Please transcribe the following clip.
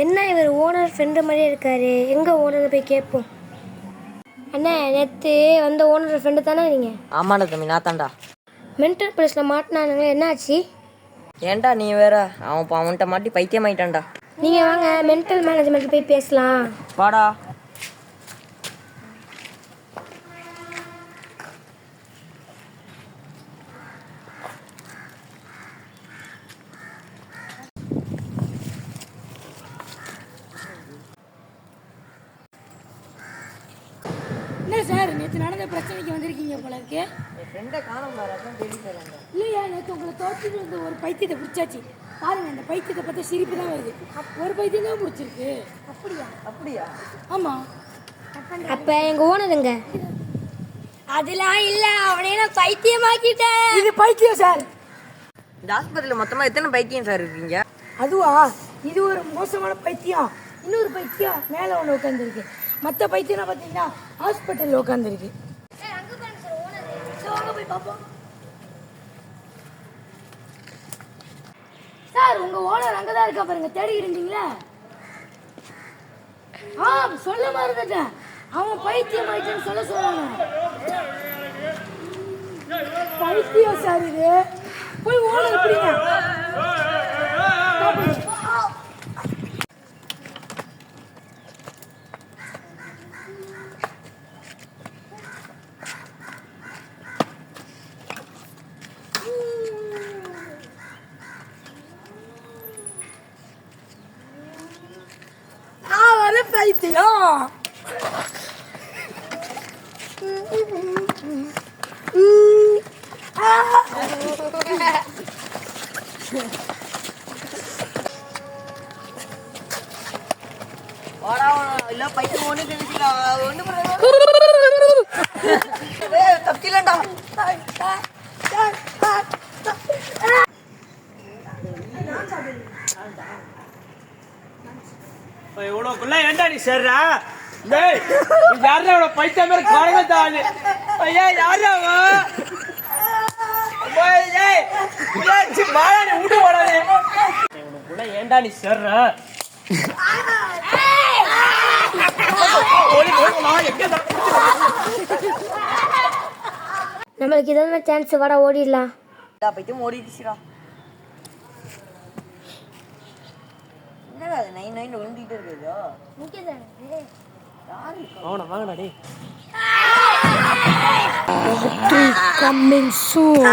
என்ன இவர் owner friend மாதிரியே இருக்காரு. எங்கே ஓனரை போய் கேட்போம். அண்ணா, நேற்று வந்த ஓனர் ஃப்ரெண்டு தானே நீங்கள்? ஆமாண்டா தம்பி, நான் தான்டா. மென்டல் ப்ளஸில் மாட்டினானுங்க, என்ன ஆச்சு? ஏன்டா நீ வேற, அவன்கிட்ட மாட்டி பைத்தியமாயிட்டான்டா. நீங்கள் வாங்க, மென்டல் மேனேஜ்மெண்ட் போய் பேசலாம். வாடா. என்ன சார், நேற்று நடந்த பிரச்சனைக்கு வந்திருக்கீங்க போல இருக்கு. என் ஃப்ரெண்டை காணோம் பாரு, அதான் தேடி போகிறாங்க. இல்லையா, நேற்று உங்களை தோட்டத்தில் வந்து ஒரு பைத்தியத்தை பிடிச்சாச்சு. பாருங்க, அந்த பைத்தியத்தை பார்த்தா சிரிப்பு தான் வருது. ஒரு பைத்தியம் தான் பிடிச்சிருக்கு. அப்படியா? ஆமாம். அப்போ எங்கள் ஓனருங்க? அதெல்லாம் இல்லை, அவனே நான் பைத்தியமாக்கிட்டேன். இது பைத்தியம் சார். இந்த ஹாஸ்பிட்டலில் மொத்தமாக எத்தனை பைத்தியம் சார் இருக்கீங்க? அதுவா, இது ஒரு மோசமான பைத்தியம். இன்னொரு பைத்தியம் மேலே ஒன்று உட்காந்துருக்கு. மற்ற பைத்தியம் பார்த்தீங்கன்னா ஹாஸ்பிட்டலில் உட்காந்துருக்கு. போய் பார்ப்போம். சார், உங்க ஓனர் அங்கதான் இருக்கா பாருங்க. தேடி இருந்தீங்களா? சொல்ல மறந்துட்டேன். அவன் பைத்தியம் ஆயிடுச்சுன்னு சொல்ல சொன்னாங்க. பைத்தியம் சார் இது. போய் ஓனர் பிடிங்க. பைத்தியம். இல்லை பைத்தியம் ஒன்று தெரிஞ்சுக்கலாம். ஒன்று தப்பிலண்டா. இவ்வளோக்குள்ள ஏன்டா நீ சேர்றா? டேய், யாரா இவ்வளோ பைத்தியம் மாதிரி குறைங்க தானே? ஐயா, யாரா அவன்? ஏய், மாயா நீ விட்டு போடாதே. இவனுக்குள்ள ஏன்டா நீ சேர்ற? நம்மளுக்கு இதான் சான்ஸ். வாடா, ஓடிடலாம். பைத்தியம் ஓடிடுச்சுடா. என்னடா அது நைன் நைன் விழுந்துகிட்டே இருக்குதோ? அவனை வாங்கடா டே. Coming soon.